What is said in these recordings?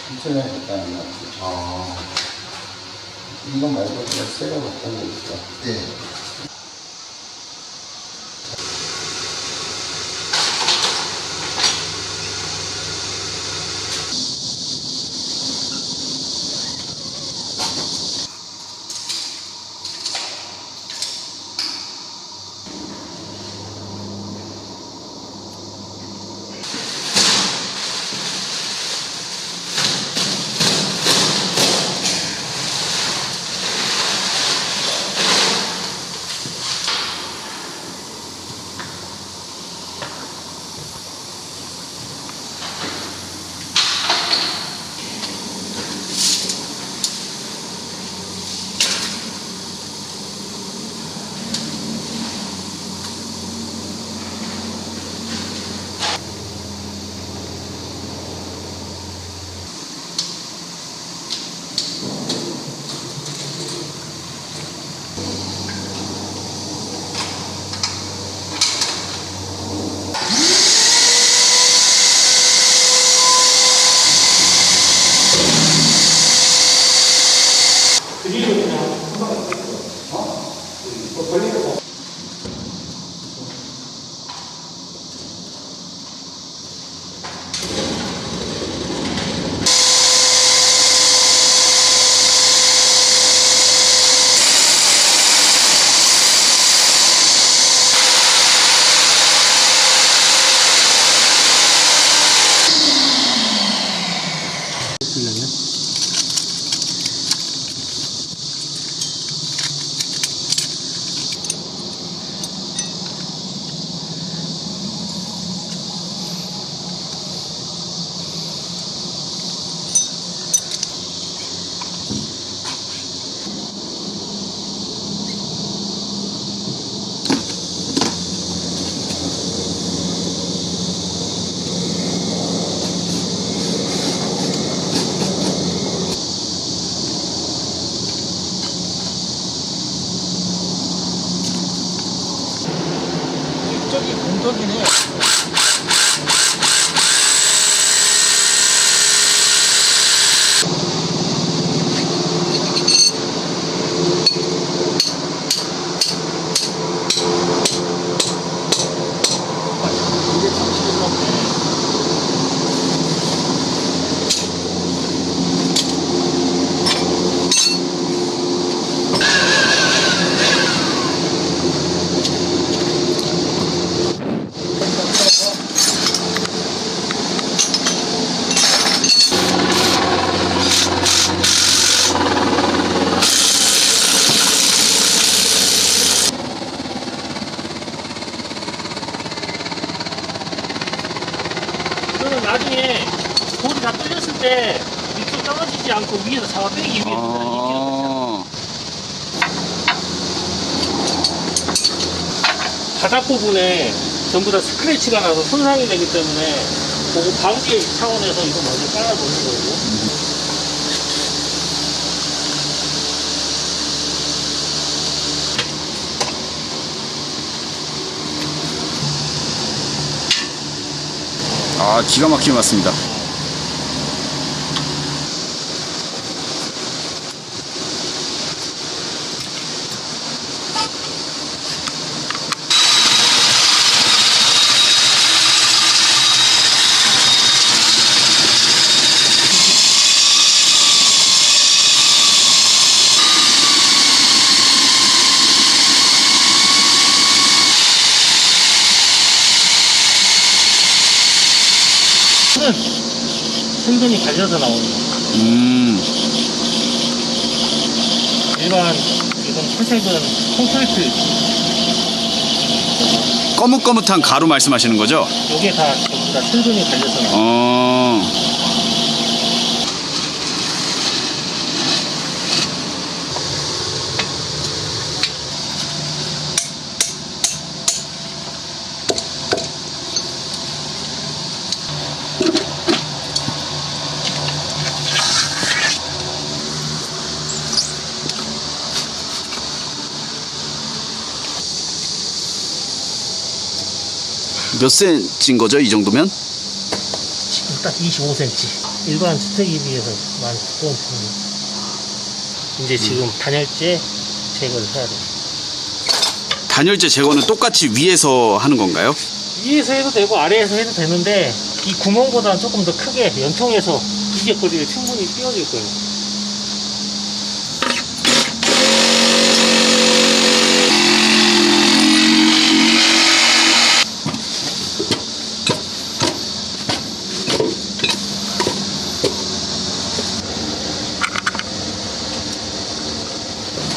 천천히 하겠다는 거지. 아, 이거 말고 내가 새로 바꾼 거 있어. 네. 저기 공덕이네. 이게 참 시끄럽네. 그러면 나중에 돌이 다 뚫렸을 때 밑으로 떨어지지 않고 위에서 잡아빼기 위해서 아, 바닥 부분에 전부 다 스크래치가 나서 손상이 되기 때문에 그거 방지 차원에서 이거 먼저 깔아 놓는 거고. 아, 기가 막히게 맞습니다. 생선이 갈려서 나오는 거. 일반 이건 채색은 콘크리트 거뭇거뭇한 가루 말씀하시는 거죠? 요게 다 전부 다 생선이 갈려서 나오는 거. 몇 cm인 거죠, 이 정도면? 지금 딱 25cm. 일반 주택에 비해서 많이 두꺼운 편이에요. 이제 지금 단열재 제거를 해야 돼요. 단열재 제거는 똑같이 위에서 하는 건가요? 위에서 해도 되고 아래에서 해도 되는데 이 구멍보다는 조금 더 크게 연통해서 이격거리를 충분히 띄워줄 거예요.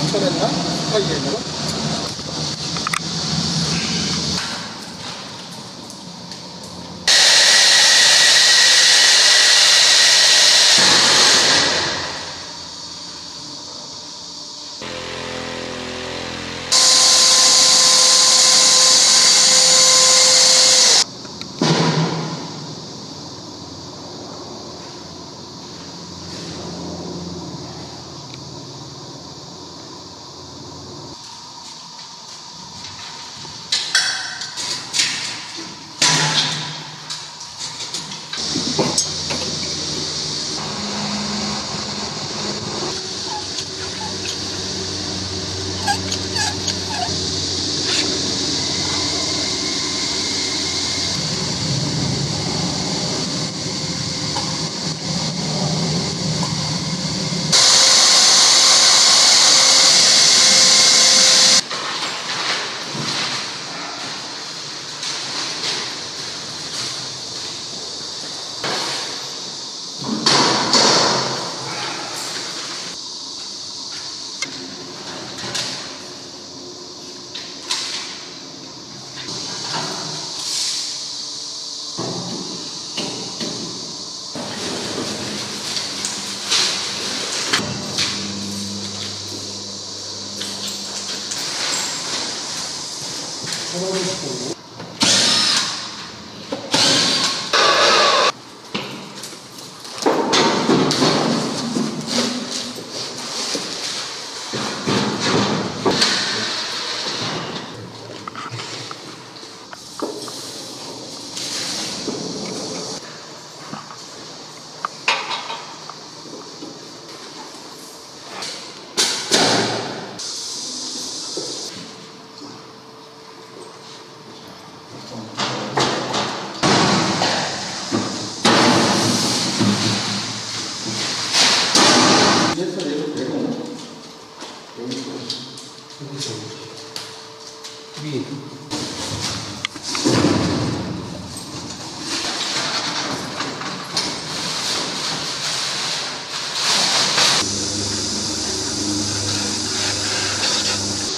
안 꺼냈나? 스파이게 있는 거?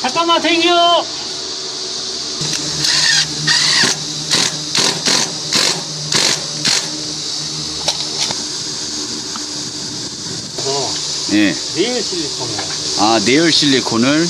잠깐만 대기요. 예. 네일 실리콘이에요. 아, 내열 실리콘을.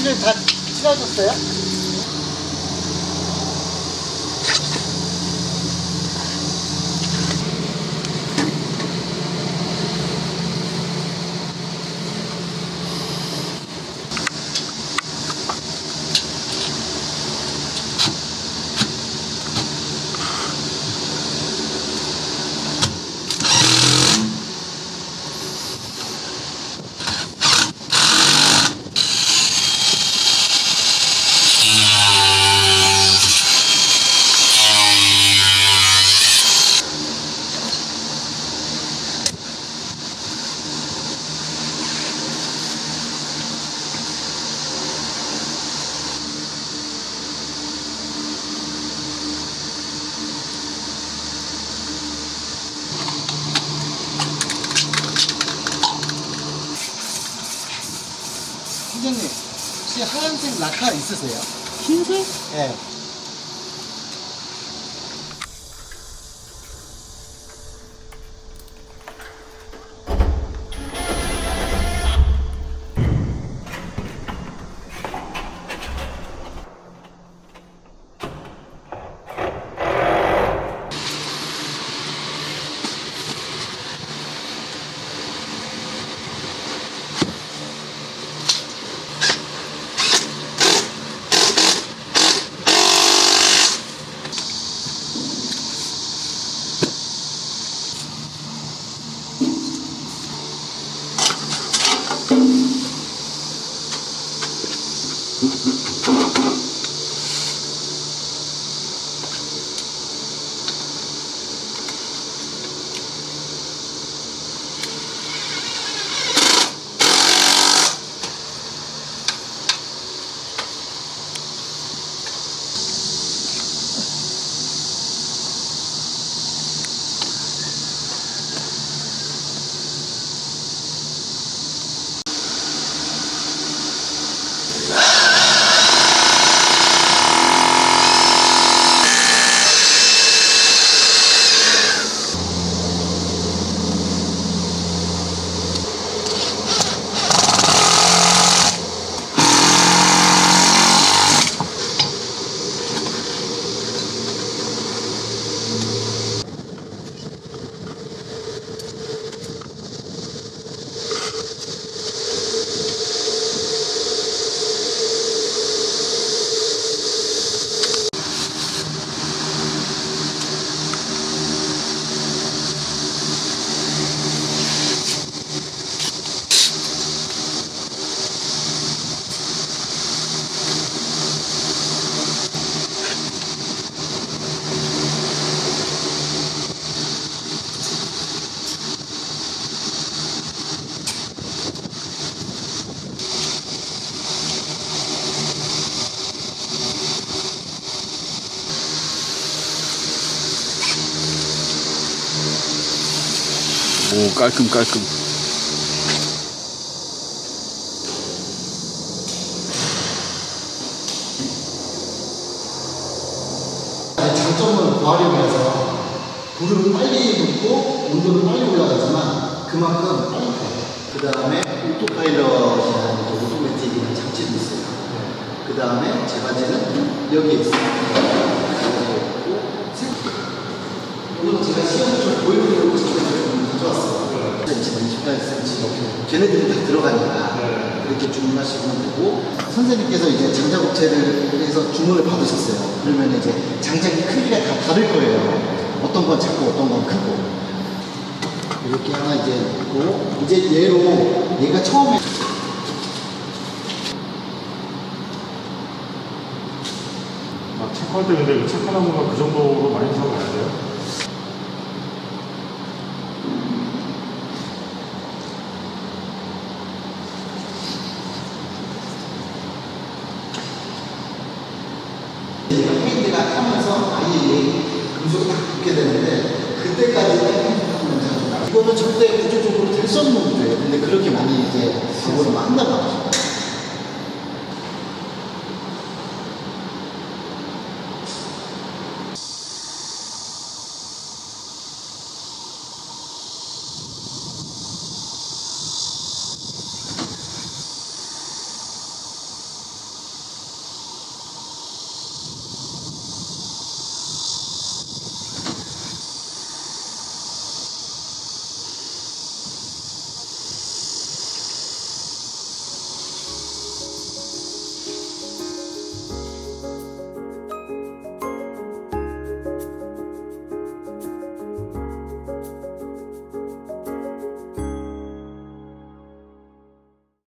실을 다 칠하셨어요? 팀장님, 혹시 하얀색 라카 있으세요? 흰색? 네. 오, 깔끔. 장점은 고화력이라서 불을 빨리 붙고 온도는 빨리 올라가지만 그만큼 빨리 가요. 그 다음에 오토파일럿이라는 오토매틱이라는 장치도 있어요. 그 다음에 제바지는 여기에 있어요. 이거는 제가 시험을 좀 보여드리려고 좀 가져왔어요. 28cm 걔네들이 다 들어가니까 이렇게 주문하시면 되고, 선생님께서 이제 장작업체를 해서 주문을 받으셨어요. 그러면 이제 장작의 크기가 다 다를 거예요. 어떤 건 작고 어떤 건 크고. 이렇게 하나 이제 있고, 이제 얘로 얘가 처음에 체크할 때 근데 체크나무가 그 정도로 많이 사고 가야 돼요? 페인트가 타면서 아예 금속이 딱 붙게 되는데, 그때까지는 페인트 이거는 절대 구조적으로 될 수 없는 구조예요. 근데 그렇게 많이 이제 광고를 한다고 하죠.